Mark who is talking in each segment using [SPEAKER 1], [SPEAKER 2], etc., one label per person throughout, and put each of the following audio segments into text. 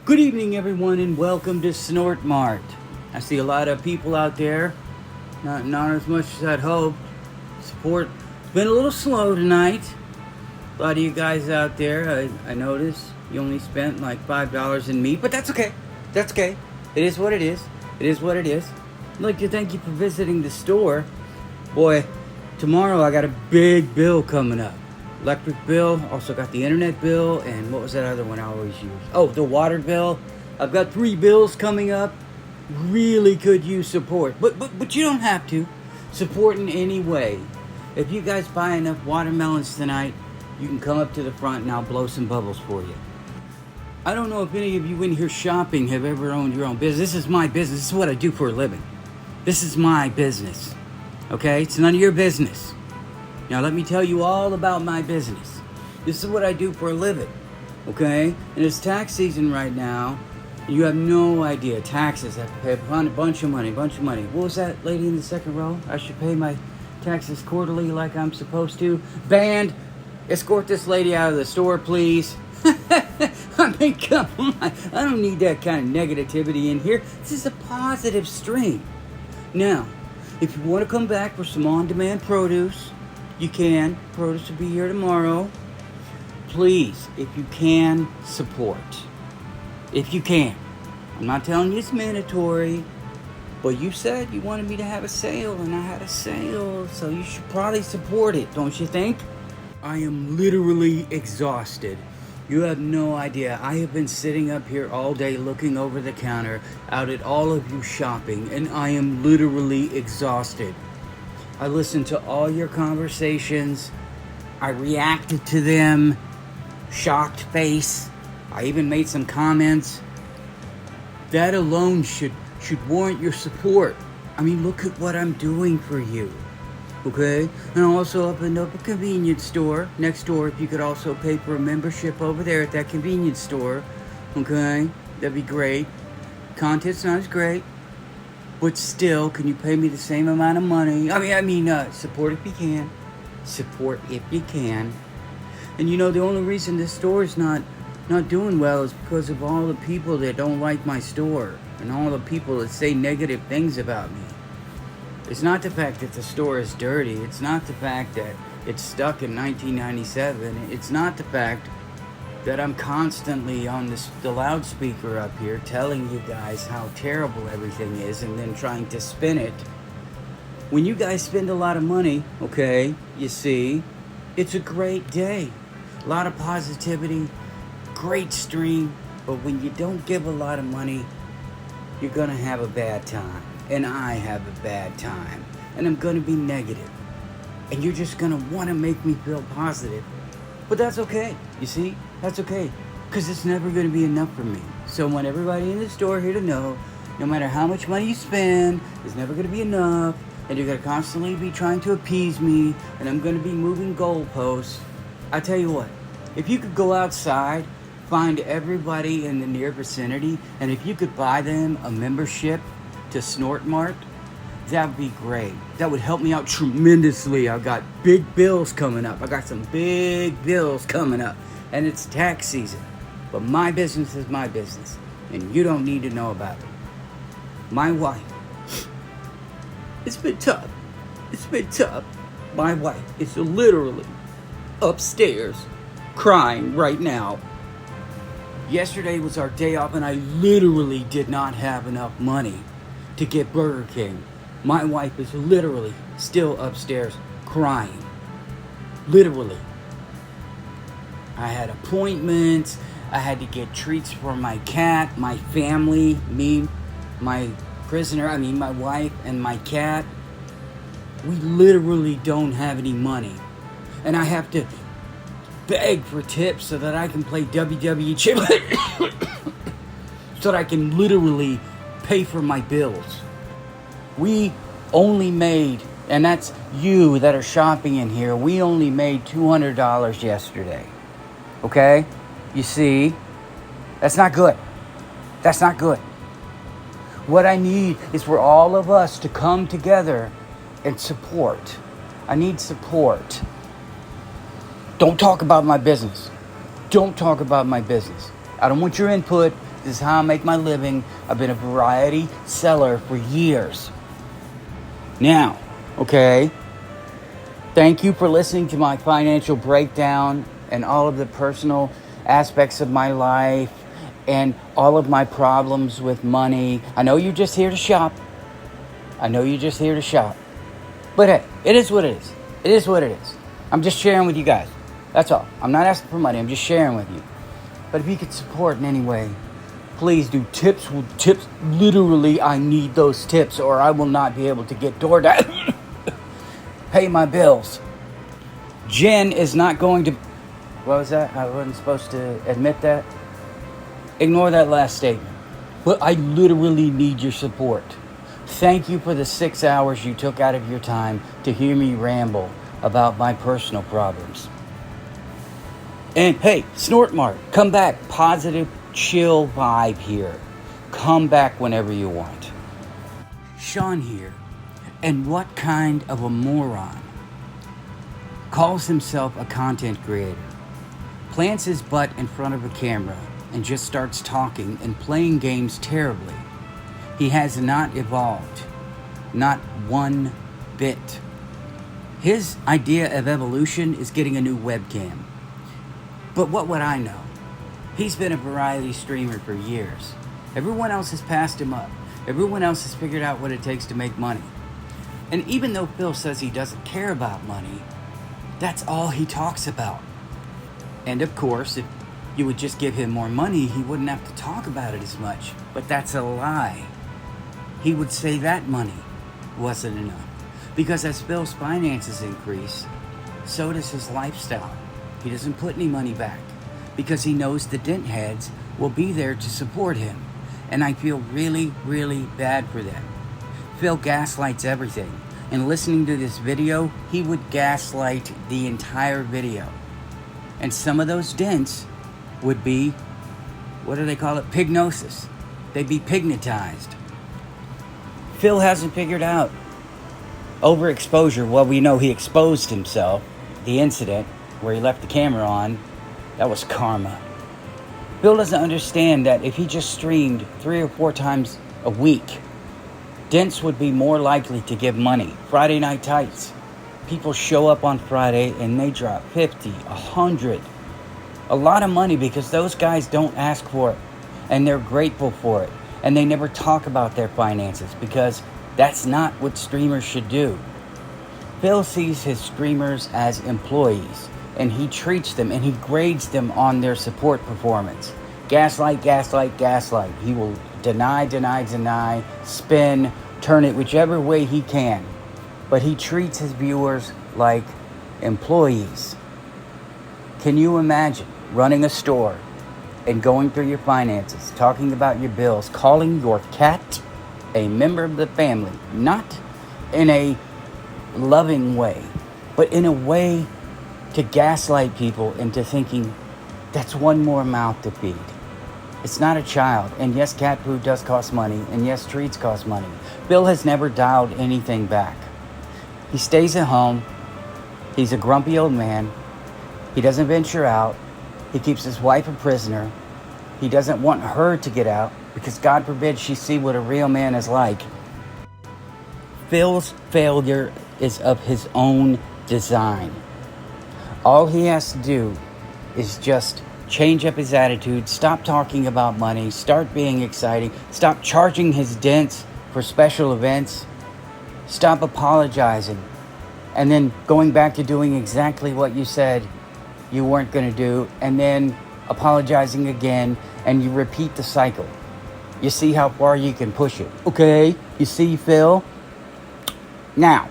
[SPEAKER 1] Good evening, everyone, and welcome to Snort Mart. I see a lot of people out there, not as much as I'd hoped. Support been a little slow tonight. A lot of you guys out there, I noticed you only spent like $5 in meat, but that's okay. That's okay. It is what it is. It is what it is. I'd like to thank you for visiting the store. Boy, tomorrow I got a big bill coming up. Electric bill, also got the internet bill, and what was that other one I always use? Oh, the water bill. I've got 3 bills coming up. Really could use support, but you don't have to. Support in any way. If you guys buy enough watermelons tonight, you can come up to the front and I'll blow some bubbles for you. I don't know if any of you in here shopping have ever owned your own business. This is my business. This is what I do for a living. This is my business. Okay? It's none of your business. Now let me tell you all about my business. This is what I do for a living, okay? And it's tax season right now. You have no idea. Taxes, I have to pay a bunch of money. What was that lady in the second row? I should pay my taxes quarterly like I'm supposed to. Band, escort this lady out of the store, please. I mean, come on. I don't need that kind of negativity in here. This is a positive stream. Now, if you want to come back for some on-demand produce, you can. Produce will be here tomorrow. Please, if you can, support. If you can. I'm not telling you it's mandatory, but you said you wanted me to have a sale, and I had a sale, so you should probably support it, don't you think? I am literally exhausted. You have no idea. I have been sitting up here all day looking over the counter out at all of you shopping, and I am literally exhausted. I listened to all your conversations. I reacted to them. Shocked face. I even made some comments. That alone should warrant your support. I mean, look at what I'm doing for you. Okay? And I also opened up a convenience store next door. If you could also pay for a membership over there at that convenience store. Okay? That'd be great. Content's not as great. But still, can you pay me the same amount of money? I mean, support if you can. Support if you can. And you know, the only reason this store is not doing well is because of all the people that don't like my store. And all the people that say negative things about me. It's not the fact that the store is dirty. It's not the fact that it's stuck in 1997. It's not the fact that I'm constantly on the loudspeaker up here telling you guys how terrible everything is and then trying to spin it. When you guys spend a lot of money, okay, you see, it's a great day. A lot of positivity, great stream, but when you don't give a lot of money, you're gonna have a bad time. And I have a bad time. And I'm gonna be negative. And you're just gonna wanna make me feel positive. But that's okay, you see? That's okay, because it's never going to be enough for me. So I want everybody in the store here to know, no matter how much money you spend, it's never going to be enough, and you're going to constantly be trying to appease me, and I'm going to be moving goalposts. I tell you what, if you could go outside, find everybody in the near vicinity, and if you could buy them a membership to Snort Mart, that would be great. That would help me out tremendously. I've got big bills coming up. I got some big bills coming up. And it's tax season. But my business is my business. And you don't need to know about it. My wife. It's been tough. It's been tough. My wife is literally upstairs crying right now. Yesterday was our day off and I literally did not have enough money to get Burger King. My wife is literally still upstairs crying. Literally. I had appointments. I had to get treats for my cat, my family, me, my prisoner, my wife and my cat. We literally don't have any money. And I have to beg for tips so that I can play WWE chip so that I can literally pay for my bills. We only made, and that's you that are shopping in here, we only made $200 yesterday. Okay? You see? That's not good. That's not good. What I need is for all of us to come together and support. I need support. Don't talk about my business. Don't talk about my business. I don't want your input. This is how I make my living. I've been a variety seller for years. Now, okay, thank you for listening to my financial breakdown and all of the personal aspects of my life and all of my problems with money. I know you're just here to shop. But hey, it is what it is. It is what it is. I'm just sharing with you guys. That's all. I'm not asking for money. I'm just sharing with you. But if you could support in any way, please do. Tips. Literally, I need those tips or I will not be able to get DoorDash. Pay my bills. Jen is not going to... What was that? I wasn't supposed to admit that. Ignore that last statement. But I literally need your support. Thank you for the 6 hours you took out of your time to hear me ramble about my personal problems. And hey, Snortmart, come back. Positive, chill vibe here. Come back whenever you want. Sean here. And what kind of a moron calls himself a content creator, plants his butt in front of a camera, and just starts talking and playing games terribly? He has not evolved. Not one bit. His idea of evolution is getting a new webcam. But what would I know? He's been a variety streamer for years. Everyone else has passed him up. Everyone else has figured out what it takes to make money. And even though Phil says he doesn't care about money, that's all he talks about. And of course, if you would just give him more money, he wouldn't have to talk about it as much. But that's a lie. He would say that money wasn't enough. Because as Phil's finances increase, so does his lifestyle. He doesn't put any money back because he knows the dent heads will be there to support him. And I feel really, really bad for them. Phil gaslights everything. And listening to this video, he would gaslight the entire video. And some of those dents would be, what do they call it? Pignosis. They'd be pignetized. Phil hasn't figured out overexposure. Well, we know he exposed himself. The incident where he left the camera on, that was karma. Phil doesn't understand that if he just streamed 3 or 4 times a week, dents would be more likely to give money. Friday night tights. People show up on Friday and they drop 50, 100. A lot of money because those guys don't ask for it. And they're grateful for it. And they never talk about their finances because that's not what streamers should do. Phil sees his streamers as employees. And he treats them and he grades them on their support performance. Gaslight. He will deny, spin, turn it whichever way he can. But he treats his viewers like employees. Can you imagine running a store and going through your finances, talking about your bills, calling your cat a member of the family, not in a loving way, but in a way to gaslight people into thinking that's one more mouth to feed. It's not a child. And yes, cat food does cost money. And yes, treats cost money. Bill has never dialed anything back. He stays at home. He's a grumpy old man. He doesn't venture out. He keeps his wife a prisoner. He doesn't want her to get out because God forbid she see what a real man is like. Phil's failure is of his own design. All he has to do is just change up his attitude, stop talking about money, start being exciting, stop charging his dents for special events, stop apologizing, and then going back to doing exactly what you said you weren't going to do, and then apologizing again, and you repeat the cycle. You see how far you can push it. Okay, you see, Phil? Now,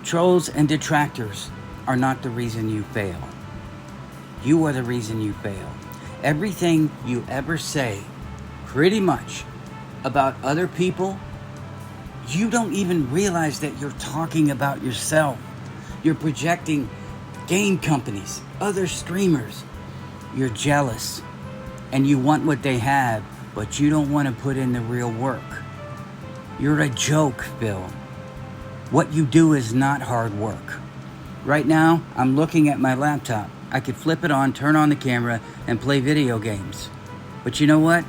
[SPEAKER 1] trolls and detractors are not the reason you fail. You are the reason you fail. Everything you ever say, pretty much, about other people, you don't even realize that you're talking about yourself. You're projecting game companies, other streamers. You're jealous, and you want what they have, but you don't want to put in the real work. You're a joke, Phil. What you do is not hard work. Right now, I'm looking at my laptop. I could flip it on, turn on the camera, and play video games. But you know what?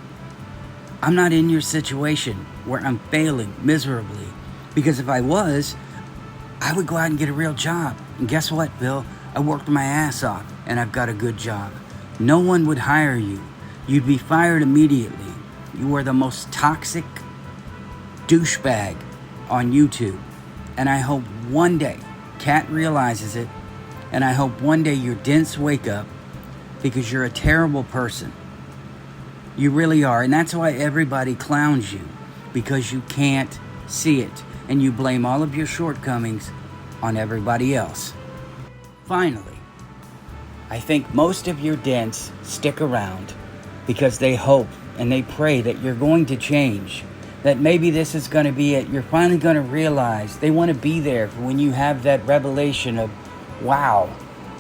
[SPEAKER 1] I'm not in your situation where I'm failing miserably. Because if I was, I would go out and get a real job. And guess what, Bill? I worked my ass off and I've got a good job. No one would hire you. You'd be fired immediately. You are the most toxic douchebag on YouTube. And I hope one day Kat realizes it. And I hope one day your dents wake up, because you're a terrible person. You really are. And that's why everybody clowns you, because you can't see it. And you blame all of your shortcomings on everybody else. Finally, I think most of your dents stick around because they hope and they pray that you're going to change. That maybe this is going to be it. You're finally going to realize. They want to be there for when you have that revelation of, wow,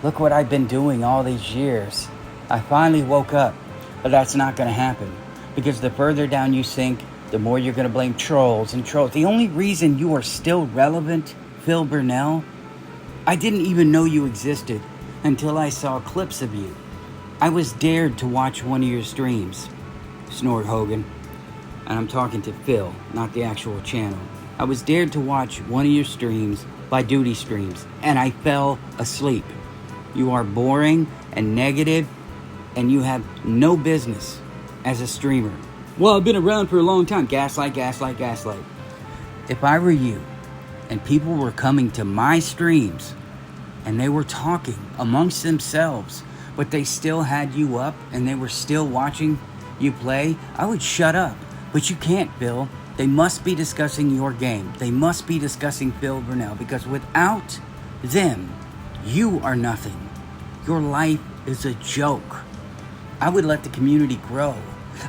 [SPEAKER 1] look what I've been doing all these years. I finally woke up. But that's not going to happen. Because the further down you sink, the more you're going to blame trolls and trolls. The only reason you are still relevant, Phil Burnell, I didn't even know you existed until I saw clips of you. I was dared to watch one of your streams, Snort Hogan. And I'm talking to Phil, not the actual channel. I was dared to watch one of your streams by Duty Streams, and I fell asleep. You are boring and negative, and you have no business as a streamer. Well, I've been around for a long time. Gaslight, gaslight, gaslight. If I were you, and people were coming to my streams, and they were talking amongst themselves, but they still had you up, and they were still watching you play, I would shut up. But you can't, Phil. They must be discussing your game. They must be discussing Phil Burnell, because without them, you are nothing. Your life is a joke. I would let the community grow.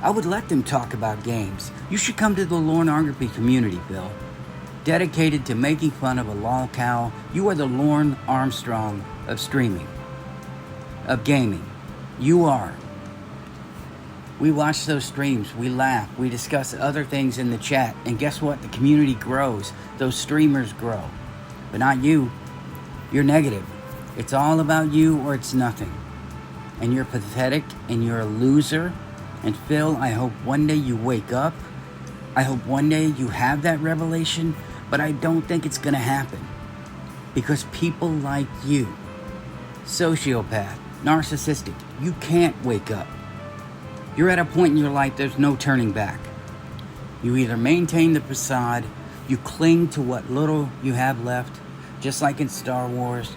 [SPEAKER 1] I would let them talk about games. You should come to the Lornography community, Bill. Dedicated to making fun of a lol cow. You are the Lorne Armstrong of streaming, of gaming. You are. We watch those streams, we laugh, we discuss other things in the chat, and guess what? The community grows. Those streamers grow. But not you. You're negative. It's all about you or it's nothing. And you're pathetic and you're a loser. And Phil, I hope one day you wake up. I hope one day you have that revelation, but I don't think it's going to happen. Because people like you, sociopath, narcissistic, you can't wake up. You're at a point in your life there's no turning back. You either maintain the facade, you cling to what little you have left, just like in Star Wars,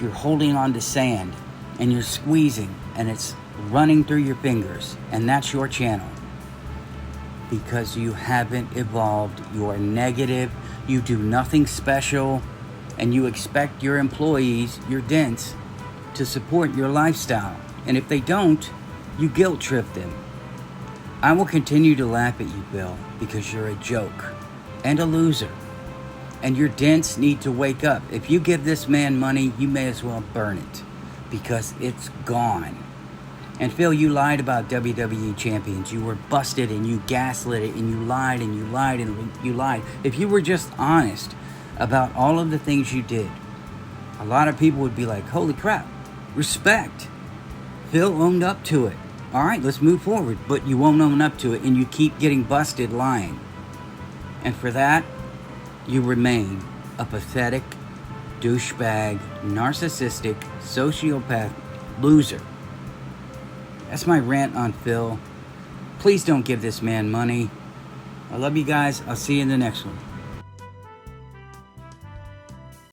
[SPEAKER 1] you're holding on to sand and you're squeezing and it's running through your fingers, and that's your channel. Because you haven't evolved, you are negative, you do nothing special, and you expect your employees, your dents, to support your lifestyle. And if they don't, you guilt trip them. I will continue to laugh at you, Bill, because you're a joke and a loser. And your dents need to wake up. If you give this man money, you may as well burn it, because it's gone. And Phil, you lied about WWE champions. You were busted and you gaslit it and you lied and you lied and you lied. If you were just honest about all of the things you did, a lot of people would be like, holy crap, respect. Phil owned up to it. All right, let's move forward. But you won't own up to it, and you keep getting busted lying. And for that, you remain a pathetic, douchebag, narcissistic, sociopath, loser. That's my rant on Phil. Please don't give this man money. I love you guys. I'll see you in the next one.